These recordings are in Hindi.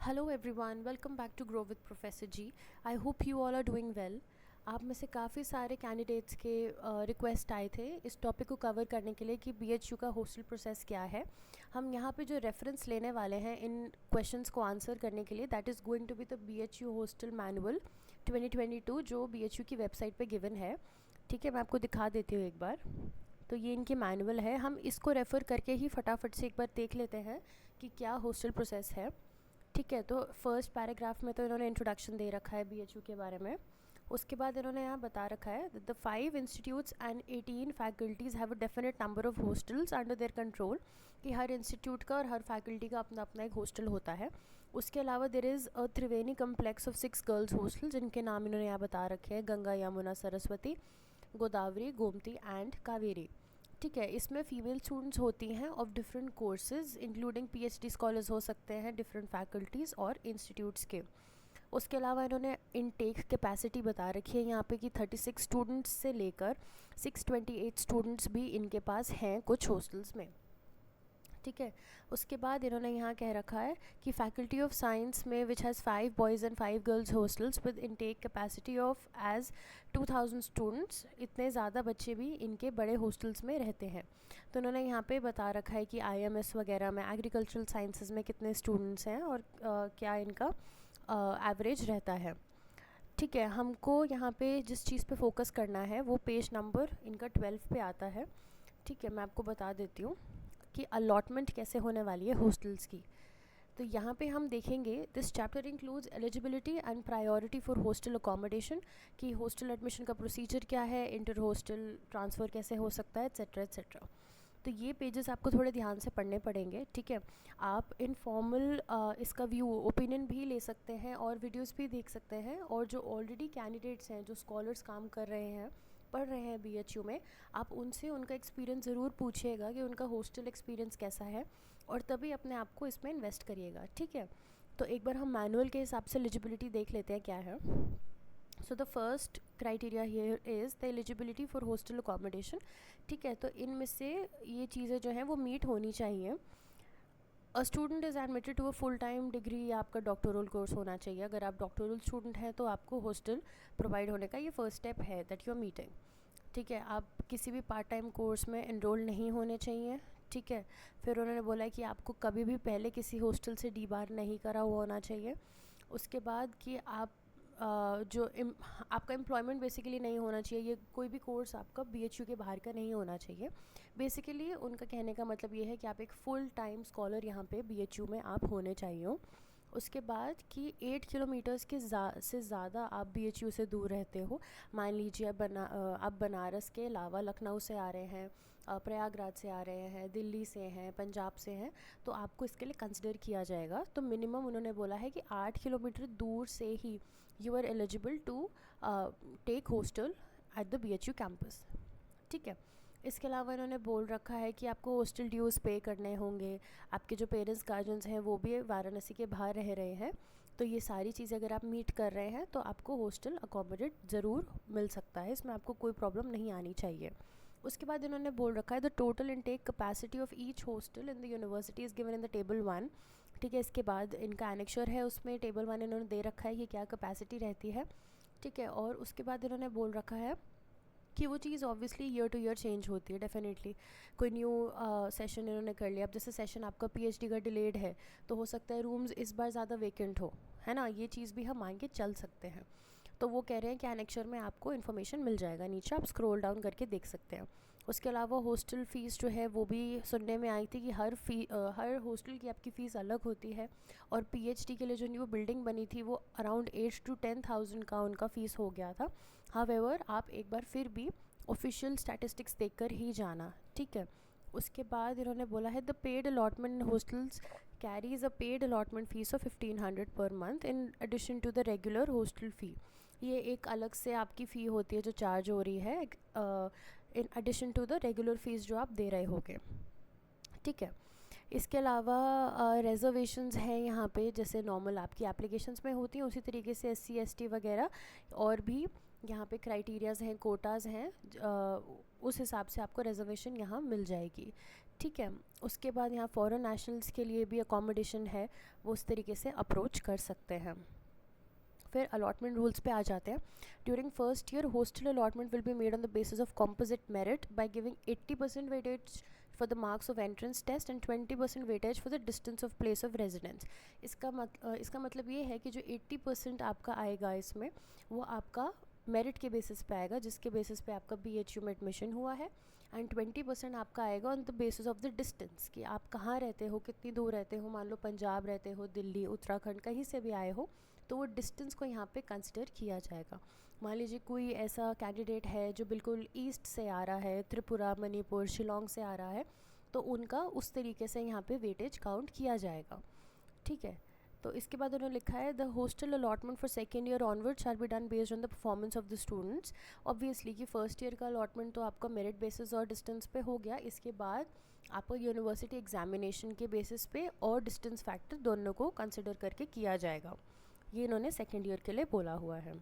Hello everyone, welcome back to grow with professor ji. I hope you all are doing well. आप में से काफ़ी सारे कैंडिडेट्स के रिक्वेस्ट आए थे इस टॉपिक को कवर करने के लिए कि बीएचयू का हॉस्टल प्रोसेस क्या है। हम यहाँ पे जो रेफरेंस लेने वाले हैं इन क्वेश्चंस को आंसर करने के लिए, that is going to be the BHU hostel manual 2022 जो बीएचयू की वेबसाइट पे गिवन है। ठीक है, मैं आपको दिखा देती हूँ एक बार। तो ये इनकी मैनुअल है, हम इसको रेफ़र करके ही फटाफट से एक बार देख लेते हैं कि क्या हॉस्टल प्रोसेस है। ठीक है, तो फर्स्ट पैराग्राफ में तो इन्होंने इंट्रोडक्शन दे रखा है बीएचयू के बारे में। उसके बाद इन्होंने यहाँ बता रखा है the 5 institutes and 18 faculties have a definite number of hostels under their control, कि हर इंस्टीट्यूट का और हर फैकल्टी का अपना अपना एक हॉस्टल होता है। उसके अलावा there is a Triveni complex of 6 girls hostel, जिनके नाम इन्होंने यहाँ बता रखे हैं: गंगा, यमुना, सरस्वती, गोदावरी, गोमती एंड कावेरी। ठीक है, इसमें फ़ीमेल स्टूडेंट्स होती हैं of different courses including PhD scholars हो सकते हैं डिफरेंट फैकल्टीज़ और इंस्टीट्यूट्स के। उसके अलावा इन्होंने इनटेक कैपेसिटी बता रखी है यहाँ पे कि 36 स्टूडेंट्स से लेकर 628 स्टूडेंट्स भी इनके पास हैं कुछ हॉस्टल्स में। ठीक है, उसके बाद इन्होंने यहाँ कह रखा है कि फैकल्टी ऑफ साइंस में which has 5 boys and 5 girls hostels with intake capacity of as 2000 students, इतने ज़्यादा बच्चे भी इनके बड़े हॉस्टल्स में रहते हैं। तो इन्होंने यहाँ पे बता रखा है कि आईएमएस वगैरह में एग्रीकल्चरल साइंसेज में कितने स्टूडेंट्स हैं और क्या इनका एवरेज रहता है। ठीक है, हमको यहाँ पे जिस चीज़ पे फोकस करना है वो पेज नंबर इनका 12 पे आता है। ठीक है, मैं आपको बता देती हूँ कि अलॉटमेंट कैसे होने वाली है हॉस्टल्स की। तो यहाँ पे हम देखेंगे this chapter includes eligibility and priority for hostel accommodation, कि हॉस्टल एडमिशन का प्रोसीजर क्या है, इंटर हॉस्टल ट्रांसफ़र कैसे हो सकता है, एट्सेट्रा एट्सेट्रा। तो ये पेजेस आपको थोड़े ध्यान से पढ़ने पड़ेंगे। ठीक है, आप इनफॉर्मल इसका व्यू ओपिनियन भी ले सकते हैं और वीडियोस भी देख सकते हैं, और जो ऑलरेडी कैंडिडेट्स हैं, जो स्कॉलर्स काम कर रहे हैं, पढ़ रहे हैं बीएचयू में, आप उनसे उनका एक्सपीरियंस ज़रूर पूछिएगा कि उनका हॉस्टल एक्सपीरियंस कैसा है, और तभी अपने आप को इसमें इन्वेस्ट करिएगा। ठीक है, तो एक बार हम मैनुअल के हिसाब से एलिजिबिलिटी देख लेते हैं क्या है। So the first criteria here is the eligibility for hostel accommodation. ठीक है, तो इनमें से ये चीज़ें जो हैं वो मीट होनी चाहिए। A student is admitted to a full time degree, या आपका डॉक्टोरल कोर्स होना चाहिए। अगर आप डॉक्टोरल स्टूडेंट हैं तो आपको हॉस्टल प्रोवाइड होने का ये फर्स्ट स्टेप है दैट यू आर मीटिंग। ठीक है, आप किसी भी पार्ट टाइम कोर्स में इनरोल नहीं होने चाहिए। ठीक है, फिर उन्होंने बोला कि आपको कभी भी पहले किसी हॉस्टल से डी बार नहीं करा हुआ होना चाहिए। उसके बाद कि आप आपका एम्प्लॉयमेंट बेसिकली नहीं होना चाहिए, ये कोई भी कोर्स आपका बीएचयू के बाहर का नहीं होना चाहिए। बेसिकली उनका कहने का मतलब ये है कि आप एक फ़ुल टाइम स्कॉलर यहाँ पे बीएचयू में आप होने चाहिए हो। उसके बाद कि 8 किलोमीटर्स के से ज़्यादा आप बीएचयू से दूर रहते हो। मान लीजिए आप बनारस के अलावा लखनऊ से आ रहे हैं, प्रयागराज से आ रहे हैं, दिल्ली से हैं, पंजाब से हैं, तो आपको इसके लिए कंसिडर किया जाएगा। तो मिनिमम उन्होंने बोला है कि 8 किलोमीटर दूर से ही you are eligible to take hostel at the BHU campus. ठीक है, इसके अलावा इन्होंने बोल रखा है कि आपको हॉस्टल ड्यूज़ पे करने होंगे। आपके जो पेरेंट्स गार्जियंस हैं वो भी वाराणसी के बाहर रह रहे हैं, तो ये सारी चीज़ें अगर आप मीट कर रहे हैं तो आपको हॉस्टल अकोमोडेट ज़रूर मिल सकता है, इसमें आपको कोई प्रॉब्लम नहीं आनी चाहिए। उसके बाद इन्होंने बोल रखा है the total intake capacity of each hostel in the university is given in the table 1। ठीक है, इसके बाद इनका एनेक्चर है, उसमें टेबल 1 इन्होंने दे रखा है कि क्या कैपेसिटी रहती है। ठीक है, और उसके बाद इन्होंने बोल रखा है कि वो चीज़ obviously year to year change होती है। डेफिनेटली कोई न्यू सेशन इन्होंने कर लिया, अब जैसे सेशन आपका पीएचडी का डिलेड है तो हो सकता है रूम्स इस बार ज़्यादा वेकेंट हो, है ना, ये चीज़ भी हम मान के चल सकते हैं। तो वो कह रहे हैं कि एनेक्चर में आपको इन्फॉर्मेशन मिल जाएगा, नीचे आप स्क्रॉल डाउन करके देख सकते हैं। उसके अलावा हॉस्टल फ़ीस जो है वो भी सुनने में आई थी कि हर हॉस्टल की आपकी फ़ीस अलग होती है, और पीएचडी के लिए जो न्यू बिल्डिंग बनी थी वो अराउंड 8 to 10,000 का उनका फ़ीस हो गया था। हावेवर आप एक बार फिर भी ऑफिशियल स्टैटिस्टिक्स देखकर ही जाना। ठीक है, उसके बाद इन्होंने बोला है the paid allotment hostels carries a paid allotment fees of 1500 per month in addition to the regular hostel fee. ये एक अलग से आपकी फ़ी होती है जो चार्ज हो रही है in addition to the regular fees जो आप दे रहे होगे। ठीक है, इसके अलावा रिजर्वेशंस हैं यहाँ पे, जैसे नॉर्मल आपकी एप्लीकेशंस में होती हैं उसी तरीके से एससी एसटी वगैरह, और भी यहाँ पे क्राइटेरियाज़ हैं, कोटाज़ हैं, उस हिसाब से आपको रिजर्वेशन यहाँ मिल जाएगी। ठीक है। उसके बाद यहाँ फॉरेन नेशनल्स के लिए भी अकोमोडेशन है, वो उस तरीके से अप्रोच कर सकते हैं। फिर अलॉटमेंट रूल्स पे आ जाते हैं। During first year hostel allotment will be made on the basis of composite merit by giving 80% weightage for the marks of entrance test and 20% weightage for the distance of place of residence. इसका मतलब ये है कि जो 80% आपका आएगा इसमें, वो आपका मेरिट के बेसिस पे आएगा, जिसके बेसिस पे आपका BHU में एडमिशन हुआ है, एंड 20% आपका आएगा on the basis of the distance, कि आप कहाँ रहते हो, कितनी दूर रहते हो। मान लो पंजाब रहते हो, दिल्ली, उत्तराखंड, कहीं से भी आए हो, तो वो डिस्टेंस को यहाँ पे कंसिडर किया जाएगा। मान लीजिए कोई ऐसा कैंडिडेट है जो बिल्कुल ईस्ट से आ रहा है, त्रिपुरा, मणिपुर, शिलोंग से आ रहा है, तो उनका उस तरीके से यहाँ पे वेटेज काउंट किया जाएगा। ठीक है। तो इसके बाद उन्होंने लिखा है the hostel allotment for second year onward shall be done based on the performance of the students. Obviously कि फर्स्ट ईयर का अलॉटमेंट तो आपका मेरिट बेसिस और डिस्टेंस पे हो गया, इसके बाद आपको यूनिवर्सिटी एग्जामिनेशन के बेसिस पे और डिस्टेंस फैक्टर दोनों को कंसिडर करके किया जाएगा। ये इन्होंने सेकेंड ईयर के लिए बोला हुआ है।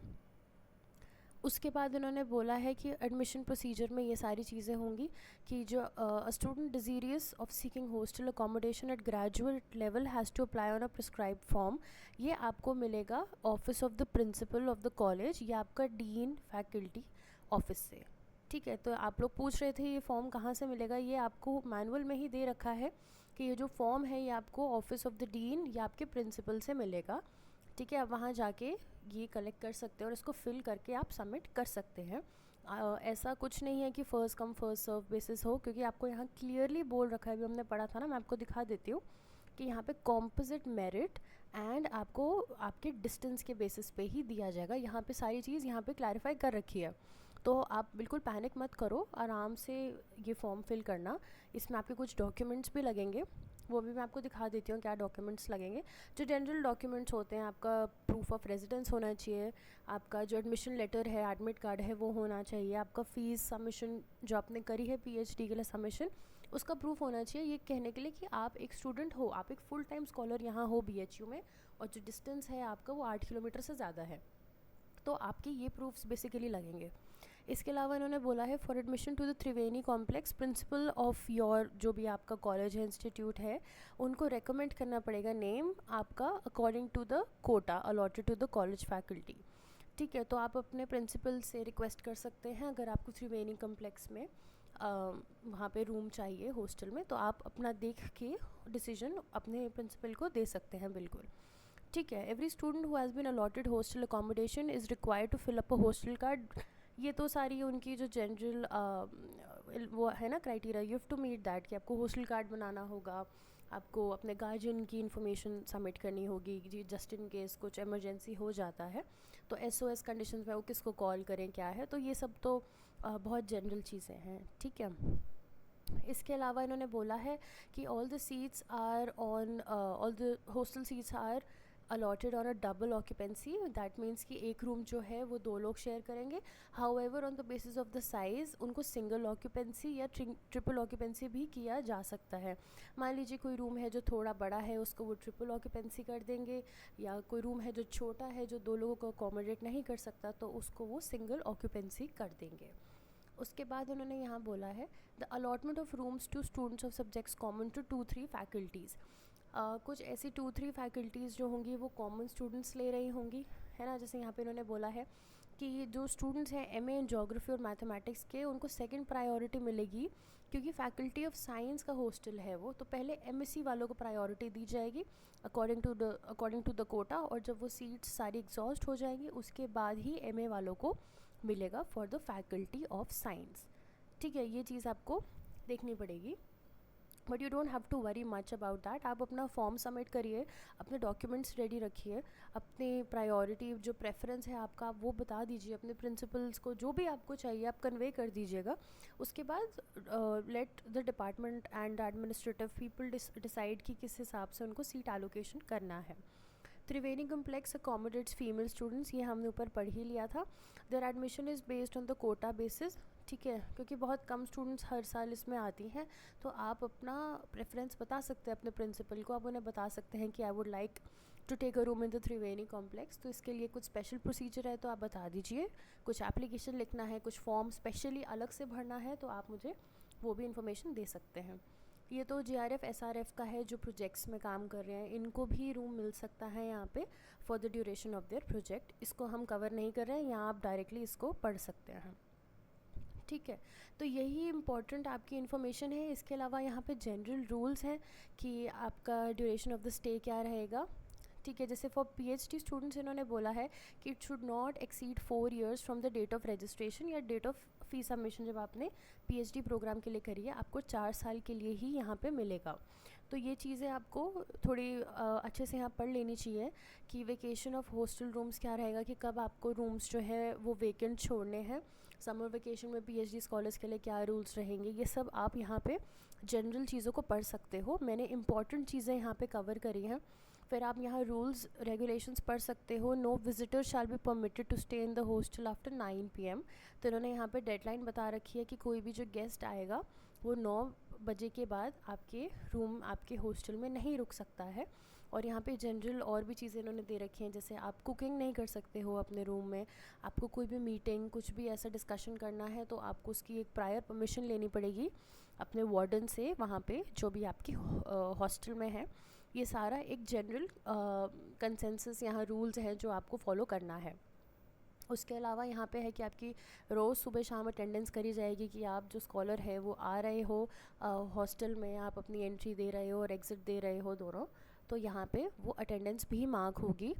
उसके बाद उन्होंने बोला है कि एडमिशन प्रोसीजर में ये सारी चीज़ें होंगी कि जो student desirous of seeking hostel accommodation at graduate level has to apply on a prescribe form. ये आपको मिलेगा office of the principal of the college या आपका डीन फैकल्टी ऑफिस से। ठीक है। तो आप लोग पूछ रहे थे ये फॉर्म कहाँ से मिलेगा, ये आपको मैनुअल में ही दे रखा है कि ये जो फॉर्म है ये आपको ऑफिस ऑफ द डीन या आपके प्रिंसिपल से मिलेगा। ठीक है। आप वहाँ जाके ये कलेक्ट कर सकते हैं और इसको फिल करके आप सबमिट कर सकते हैं। ऐसा कुछ नहीं है कि first come first serve basis हो, क्योंकि आपको यहाँ क्लियरली बोल रखा है, अभी हमने पढ़ा था ना, मैं आपको दिखा देती हूँ कि यहाँ पे कॉम्पोजिट मेरिट एंड आपको आपके डिस्टेंस के बेसिस पे ही दिया जाएगा। यहाँ पे सारी चीज़ यहाँ पे क्लैरिफाई कर रखी है, तो आप बिल्कुल पैनिक मत करो, आराम से ये फॉर्म फिल करना। इसमें आपके कुछ डॉक्यूमेंट्स भी लगेंगे, वो भी मैं आपको दिखा देती हूँ क्या डॉक्यूमेंट्स लगेंगे। जो जनरल डॉक्यूमेंट्स होते हैं, आपका प्रूफ ऑफ रेजिडेंस होना चाहिए, आपका जो एडमिशन लेटर है, एडमिट कार्ड है, वो होना चाहिए, आपका फ़ीस सबमिशन जो आपने करी है PhD के लिए सबमिशन, उसका प्रूफ होना चाहिए, ये कहने के लिए कि आप एक स्टूडेंट हो, आप एक फुल टाइम स्कॉलर यहाँ हो BHU में, और जो डिस्टेंस है आपका वो 8 किलोमीटर से ज़्यादा है। तो आपके ये प्रूफ्स बेसिकली लगेंगे। इसके अलावा इन्होंने बोला है for admission to the Triveni complex principal of your जो भी आपका कॉलेज है, इंस्टीट्यूट है, उनको रेकमेंड करना पड़ेगा नेम आपका according to the quota allotted to the college faculty. ठीक है। तो आप अपने प्रिंसिपल से रिक्वेस्ट कर सकते हैं, अगर आपको त्रिवेणी कॉम्प्लेक्स में वहाँ पे रूम चाहिए हॉस्टल में, तो आप अपना देख के डिसीजन अपने प्रिंसिपल को दे सकते हैं। बिल्कुल ठीक है। Every student who has been allotted hostel accommodation is required to fill up a hostel card. ये तो सारी उनकी जो जनरल वो है ना criteria, you have to meet that, कि आपको हॉस्टल कार्ड बनाना होगा, आपको अपने गार्जियन की इन्फॉर्मेशन सबमिट करनी होगी जी, जस्ट इन केस कुछ इमरजेंसी हो जाता है तो SOS कंडीशंस में वो किसको कॉल करें, क्या है, तो ये सब तो बहुत जनरल चीज़ें हैं। ठीक है। इसके अलावा इन्होंने बोला है कि all the seats are on all the hostel seats are allotted on a double occupancy. That means कि एक रूम जो है वो 2 लोग शेयर करेंगे। However on the basis of the size उनको सिंगल ऑक्यूपेंसी या ट्रिपल ऑक्यूपेंसी भी किया जा सकता है। मान लीजिए कोई रूम है जो थोड़ा बड़ा है, उसको वो ट्रिपल ऑक्यूपेंसी कर देंगे, या कोई रूम है जो छोटा है जो 2 लोगों को अकोमोडेट नहीं कर सकता, तो उसको वो सिंगल ऑक्यूपेंसी कर देंगे। उसके बाद उन्होंने यहाँ बोला है the allotment of rooms to students of subjects common to 2-3 faculties. कुछ ऐसी 2-3 फैकल्टीज़ जो होंगी वो कॉमन स्टूडेंट्स ले रही होंगी, है ना। जैसे यहाँ पे इन्होंने बोला है कि जो स्टूडेंट्स हैं MA इन जोग्राफी और मैथमेटिक्स के, उनको सेकंड प्रायोरिटी मिलेगी, क्योंकि फैकल्टी ऑफ साइंस का हॉस्टल है वो, तो पहले MSc वालों को प्रायोरिटी दी जाएगी अकॉर्डिंग टू द कोटा, और जब वो सीट्स सारी एग्जॉस्ट हो जाएंगी उसके बाद ही MA वालों को मिलेगा for the faculty of science. ठीक है। ये चीज़ आपको देखनी पड़ेगी, but you don't have to worry much about that. आप अपना फॉर्म सबमिट करिए, अपने डॉक्यूमेंट्स रेडी रखिए, अपनी प्रायोरिटी जो प्रेफरेंस है आपका आप वो बता दीजिए अपने प्रिंसिपल्स को, जो भी आपको चाहिए आप कन्वे कर दीजिएगा। उसके बाद let the department and administrative people decide कि किस हिसाब से उनको सीट एलोकेशन करना है। Triveni complex accommodates female students, ये हमने ऊपर पढ़ ही लिया था। Their admission is based on the quota basis. ठीक है। क्योंकि बहुत कम स्टूडेंट्स हर साल इसमें आती हैं, तो आप अपना प्रेफरेंस बता सकते हैं अपने प्रिंसिपल को, आप उन्हें बता सकते हैं कि I would like to take a room in the Triveni complex. तो इसके लिए कुछ स्पेशल प्रोसीजर है तो आप बता दीजिए, कुछ एप्लीकेशन लिखना है, कुछ फॉर्म स्पेशली अलग से भरना है, तो आप मुझे वो भी इन्फॉर्मेशन दे सकते हैं। ये तो JRF SRF का है जो प्रोजेक्ट्स में काम कर रहे हैं, इनको भी रूम मिल सकता है यहाँ पे for the duration of their project. इसको हम कवर नहीं कर रहे हैं, यहाँ आप डायरेक्टली इसको पढ़ सकते हैं। ठीक है, तो यही इम्पॉर्टेंट आपकी इन्फॉर्मेशन है। इसके अलावा यहाँ पे जनरल रूल्स हैं कि आपका ड्यूरेशन ऑफ द स्टे क्या रहेगा। ठीक है, जैसे फॉर PhD स्टूडेंट्स इन्होंने बोला है कि it should not exceed 4 years from the date of registration या डेट ऑफ फ़ी सबमिशन। जब आपने PhD प्रोग्राम के लिए करी है, आपको 4 साल के लिए ही यहाँ पे मिलेगा। तो ये चीज़ें आपको थोड़ी अच्छे से यहाँ पढ़ लेनी चाहिए कि वेकेशन ऑफ हॉस्टल रूम्स क्या रहेगा, कि कब आपको रूम्स जो है वो वेकेंट छोड़ने हैं। समर वेकेशन में PhD स्कॉलर्स के लिए क्या रूल्स रहेंगे, ये सब आप यहाँ पे जनरल चीज़ों को पढ़ सकते हो। मैंने इंपॉर्टेंट चीज़ें यहाँ पे कवर करी हैं। फिर आप यहाँ रूल्स रेगुलेशंस पढ़ सकते हो। No visitor shall be permitted to stay in the hostel after 9 PM। तो इन्होंने यहाँ पे डेडलाइन बता रखी है कि कोई भी जो गेस्ट आएगा वो 9 बजे के बाद आपके रूम, आपके हॉस्टल में नहीं रुक सकता है। और यहाँ पे जनरल और भी चीज़ें इन्होंने दे रखी हैं, जैसे आप कुकिंग नहीं कर सकते हो अपने रूम में। आपको कोई भी मीटिंग, कुछ भी ऐसा डिस्कशन करना है तो आपको उसकी एक प्रायर परमिशन लेनी पड़ेगी अपने वार्डन से, वहाँ पे जो भी आपकी हॉस्टल में है। ये सारा एक जनरल कंसेंसस यहाँ रूल्स हैं जो आपको फॉलो करना है। उसके अलावा यहाँ पे है कि आपकी रोज़ सुबह शाम अटेंडेंस करी जाएगी, कि आप जो स्कॉलर है वो आ रहे हो हॉस्टल में, आप अपनी एंट्री दे रहे हो और एग्ज़िट दे रहे हो दोनों, तो यहाँ पे वो अटेंडेंस भी मार्क होगी।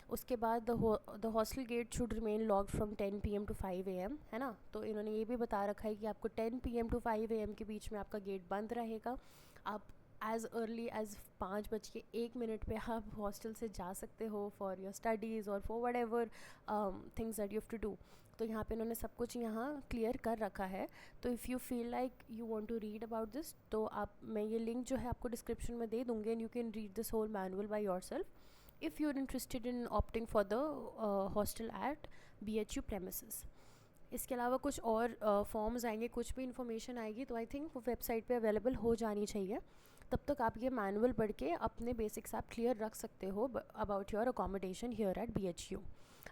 उसके बाद the hostel gate should remain locked from 10 PM to 5 AM, है ना। तो इन्होंने ये भी बता रखा है कि आपको 10 PM to 5 AM के बीच में आपका गेट बंद रहेगा। आप एज़ अर्ली एज़ 5:01 पे आप हॉस्टल से जा सकते हो फॉर योर स्टडीज़ और for whatever things that you have to do. तो यहाँ पे इन्होंने सब कुछ यहाँ क्लियर कर रखा है। तो if you feel like you want to read about this, तो आप, मैं ये लिंक जो है आपको डिस्क्रिप्शन में दे दूँगी, and you can read this whole manual by yourself if you are interested in opting for the hostel at BHU premises. इसके अलावा कुछ और फॉर्म्स आएंगे, कुछ भी इन्फॉर्मेशन आएगी, तो आई थिंक वो वेबसाइट पे अवेलेबल हो जानी चाहिए। तब तक आप ये मैनुअल पढ़ के अपने बेसिक्स आप क्लियर रख सकते हो about your accommodation here eight BHU।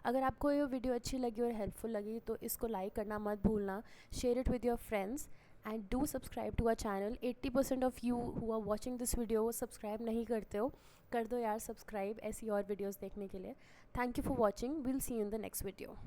अगर आपको ये वीडियो अच्छी लगी और हेल्पफुल लगी तो इसको लाइक करना मत भूलना, share it with your friends and do subscribe to our channel. 80% of you who are watching this video वो सब्सक्राइब नहीं करते हो, कर दो यार सब्सक्राइब ऐसी और वीडियोज़ देखने के लिए। Thank you for watching, will see you in the next video.